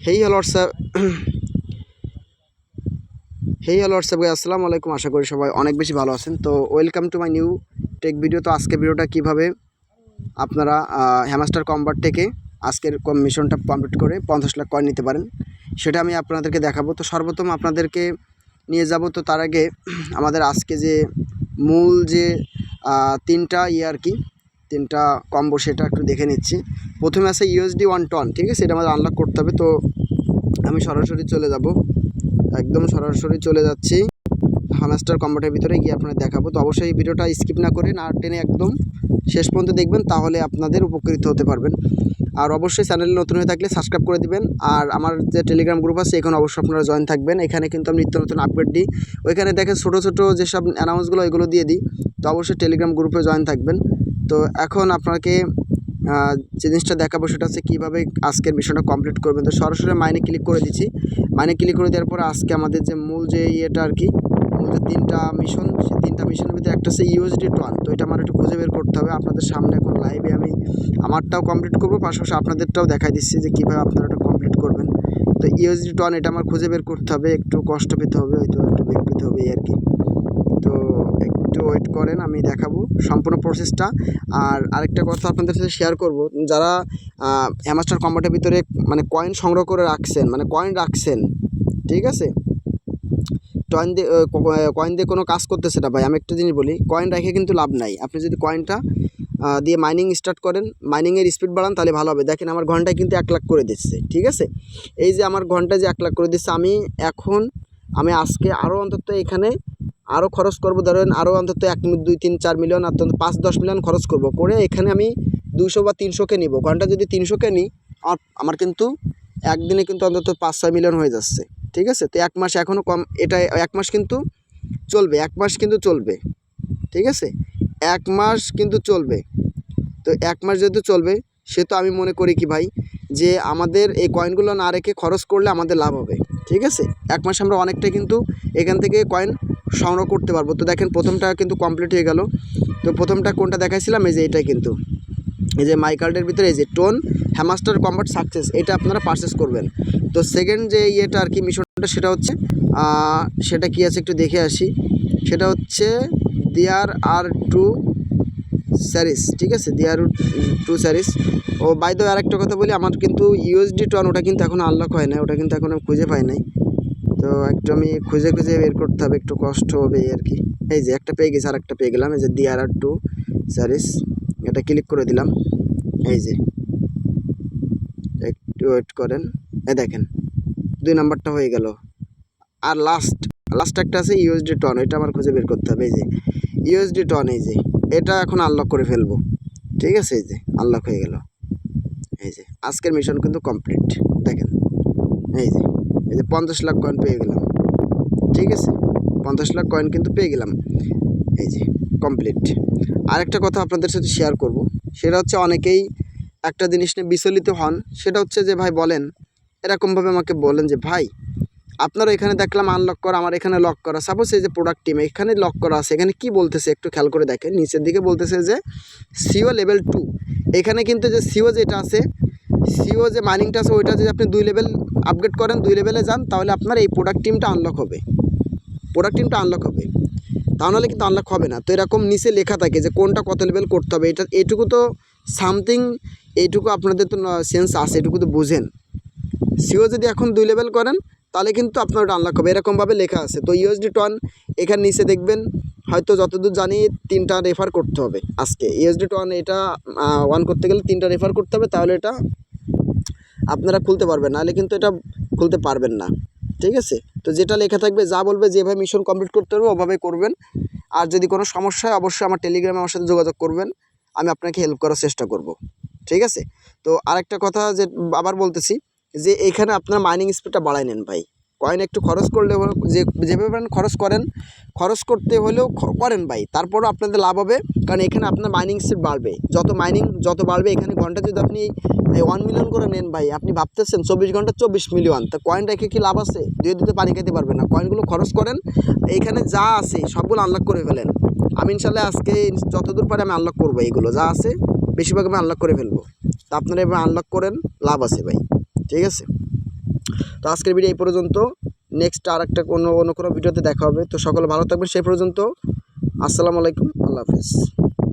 Hey hello WhatsApp guys, আসসালামু আলাইকুম। আশা করি সবাই অনেক বেশি ভালো আছেন। তো welcome to my new take video. তো আজকে ভিডিওটা কিভাবে আপনারা হ্যামাস্টার কম্বাট থেকে আজকের মিশনটা কমপ্লিট করে 50 লাখ কয়েন নিতে পারেন সেটা আমি আপনাদেরকে দেখাবো। তো সর্বপ্রথম আপনাদেরকে নিয়ে যাব। তো তার আগে আমাদের আজকে যে মূল যে তিনটা আর কি তিনটা কম্বো সেটা একটু দেখে নিচ্ছি। প্রথমে আছে ইউএসডি 1 টন, ঠিক আছে, এটা আমাদের আনলক করতে হবে। তো আমি সরাসরি চলে যাব, একদম সরাসরি চলে যাচ্ছি হ্যামাস্টার কম্বাটের ভিতরে গিয়ে আপনাদের দেখাবো। তো অবশ্যই ভিডিওটা স্কিপ না করে না টেনে একদম শেষ পর্যন্ত দেখবেন, তাহলে আপনাদের উপকৃত হতে পারবেন। আর অবশ্যই চ্যানেলে নতুন হয়ে থাকলে সাবস্ক্রাইব করে দিবেন। আর আমার যে টেলিগ্রাম গ্রুপ আছে এখানে অবশ্যই আপনারা জয়েন থাকবেন। এখানে কিন্তু আমি নিত্য নতুন আপডেট দিই। ওইখানে দেখেন ছোটো ছোটো যেসব অ্যানাউন্সগুলো এগুলো দিয়ে দিই। তো অবশ্যই টেলিগ্রাম গ্রুপে জয়েন থাকবেন। তো এখন আপনাকে যে জিনিসটা দেখাবো সেটা হচ্ছে কীভাবে আজকের মিশনটা কমপ্লিট করবেন। তো সরাসরি মাইনে ক্লিক করে দিচ্ছি। মাইনে ক্লিক করে দেওয়ার পরে আজকে আমাদের যে মূল যে আর কি মূল যে তিনটা মিশন, সেই তিনটা মিশনের ভিতরে একটা হচ্ছে ইউএসডি টন। তো এটা আমার একটু খুঁজে বের করতে হবে। আপনাদের সামনে এখন লাইভে আমি আমারটাও কমপ্লিট করবো, পাশাপাশি আপনাদেরটাও দেখাই দিচ্ছি যে কীভাবে আপনারা এটা কমপ্লিট করবেন। তো ইউএসডি টন এটা আমার খুঁজে বের করতে হবে, একটু কষ্ট পেতে হবে, হয়তো একটু বেগ পেতে হবে আর কি। তো একটু ওয়েট করেন, আমি দেখাবো সম্পূর্ণ প্রসেসটা। আর আরেকটা কথা আপনাদের সাথে শেয়ার করব, যারা হ্যামাস্টার কম্বাটের ভিতরে মানে কয়েন সংগ্রহ করে রাখছেন, মানে কয়েন রাখছেন, ঠিক আছে, কয়েন দিয়ে কোনো কাজ করতেছে না ভাই। আমি একটা জিনিস বলি, কয়েন রেখে কিন্তু লাভ নাই। আপনি যদি কয়েনটা দিয়ে মাইনিং স্টার্ট করেন, মাইনিংয়ের স্পিড বাড়ান, তাহলে ভালো হবে। দেখেন আমার ঘন্টায় কিন্তু 1 লাখ করে দিচ্ছে, ঠিক আছে। এই যে আমার ঘন্টায় যে 1 লাখ করে দিচ্ছে, আমি আজকে আরও অন্তত এখানে আরও খরচ করবো। ধরেন আরও অন্তত 1, 2, 3, 4 মিলিয়ন, অন্তত 5-10 মিলিয়ন খরচ করব। করে এখানে আমি 200 বা 300কে নিব। ঘন্টা যদি 300কে নিই, আমার কিন্তু একদিনে কিন্তু অন্তত 5-6 মিলিয়ন হয়ে যাচ্ছে, ঠিক আছে। তো 1 মাস এখনও কম, এটা 1 মাস কিন্তু চলবে, 1 মাস কিন্তু চলবে, ঠিক আছে, 1 মাস কিন্তু চলবে। তো 1 মাস যেহেতু চলবে, সেহেতু আমি মনে করি কি ভাই, যে আমাদের এই কয়েনগুলো না রেখে খরচ করলে আমাদের লাভ হবে, ঠিক আছে। 1 মাসে আমরা অনেকটা কিন্তু এখান থেকে কয়েন সংগ্রহ করতে পারবো। তো দেখেন প্রথমটা কিন্তু কমপ্লিট হয়ে গেল। তো প্রথমটা কোনটা দেখাইছিলাম, এই যে এটা কিন্তু এই যে মাই কার্ডের ভিতরে এই যে টোন হ্যামাস্টার কম্বাট সাকসেস, এটা আপনারা পারচেস করবেন। তো সেকেন্ড যে আর কি মিশনটা, সেটা হচ্ছে সেটা কি আছে একটু দেখে আসি। সেটা হচ্ছে দেয়ার আর 2 স্যারিস, ঠিক আছে, দেয়ার 2 স্যারিস। ও বাই দ্য ওয়ে আরেকটা কথা বলি, আমার কিন্তু ইউএসডি টন ওটা কিন্তু এখন আনলক হয় না, ওটা কিন্তু এখন আমি খুঁজে পাই নাই। তো একটু আমি খুঁজে বের করতে হবে, একটু কষ্ট হবে আর কি। এই যে একটা পেয়ে গেছি, আর একটা পেয়ে গেলাম, এই যে দেয়ার আর 2 স্যারিস, এটা ক্লিক করে দিলাম। এই যে একটু ওয়েট করেন, দেখেন 2 নাম্বারটা হয়ে গেল। আর লাস্ট একটা আছে ইউএসডি টন, এটা আমার খুঁজে বের করতে হবে। এই যে ইউএসডি টন, এই যে এটা এখন আনলক করে ফেলবো, ঠিক আছে। এই যে আনলক হয়ে গেল। এই যে আজকের মিশন কিন্তু কমপ্লিট। দেখেন এই যে 50 লাখ কয়েন পেয়ে গেলাম, ঠিক আছে, 50 লাখ কয়েন কিন্তু পেয়ে গেলাম। এই যে কমপ্লিট। আরেকটা কথা আপনাদের সাথে শেয়ার করব, সেটা হচ্ছে অনেকেই একটা জিনিস নিয়ে বিচলিত হন। সেটা হচ্ছে যে ভাই বলেন, এরকমভাবে আমাকে বলেন যে ভাই আপনারা এখানে দেখলাম আনলক করা, আমার এখানে লক করা। সাপোজ এই যে প্রোডাক্ট টিম এখানে লক করা আছে, এখানে কি বলতেছে একটু খেয়াল করে দেখেন। নিচের দিকে বলতেছে যে সিও লেভেল 2। এখানে কিন্তু যে সিও যেটা আছে, সিও যে মাইনিংটা আছে, ওইটা যদি আপনি 2 লেভেল আপগ্রেড করেন, 2 লেভেলে যান, তাহলে আপনার এই প্রোডাক্ট টিমটা আনলক হবে, তা নাহলে কিন্তু আনলক হবে না। তো এরকম নিচে লেখা থাকে যে কোনটা কত লেভেল করতে হবে। এইটুকু তো সামথিং, এইটুকু আপনাদের তো সেন্স আছে, এটুকু তো বুঝেন। সিও যদি এখন 2 লেভেল করেন, তাহলে কিন্তু আপনার ওটা আনলক হবে, এরকমভাবে লেখা আছে। তো ইউএসডি টন এখানে নিচে দেখবেন, হয়তো যতদূর জানি 3টা রেফার করতে হবে আজকে। ইউএসডি টন এটা 1 করতে গেলে 3টা রেফার করতে হবে, তাহলে এটা আপনারা খুলতে পারবেন, নাহলে কিন্তু এটা খুলতে পারবেন না, ঠিক আছে। তো যেটা লেখা থাকবে, যা বলবে, যেভাবে মিশন কমপ্লিট করতে হবে ওভাবে করবেন। আর যদি কোনো সমস্যা হয় অবশ্যই আমার টেলিগ্রামে আমার সাথে যোগাযোগ করবেন, আমি আপনাকে হেল্প করার চেষ্টা করব, ঠিক আছে। তো আরেকটা কথা যে আবার বলতেছি, যে এখানে আপনার মাইনিং স্পিডটা বাড়াই নেন ভাই। কয়েন একটু খরচ করলে যেভাবে খরচ করতে হলেও করেন ভাই, তারপরও আপনাদের লাভ হবে। কারণ এখানে আপনার মাইনিং স্পিড বাড়বে, যত বাড়বে, এখানে ঘন্টা যদি আপনি 1 মিলিয়ন করে নেন ভাই, আপনি ভাবতেছেন 24 ঘন্টা 24 মিলিয়ন, তা কয়েন রেখে কি লাভ আছে? দিতে পানি খেতে পারবে না। কয়েনগুলো খরচ করেন, এখানে যা আছে সবগুলো আনলক করে ফেলেন। আমি ইনশাল্লাহ আজকে যতদূর পারে আমি আনলক করবো, এইগুলো যা আছে বেশিরভাগ আমি আনলক করে ফেলবো। তা আপনারা এবার আনলক করেন, লাভ আছে ভাই, ঠিক আছে। তো আজকের ভিডিও এই পর্যন্ত। নেক্সট আর একটা অন্য কোনো ভিডিওতে দেখা হবে। তো সকলে ভালো থাকবেন সেই পর্যন্ত। আসসালামু আলাইকুম, আল্লাহ হাফেজ।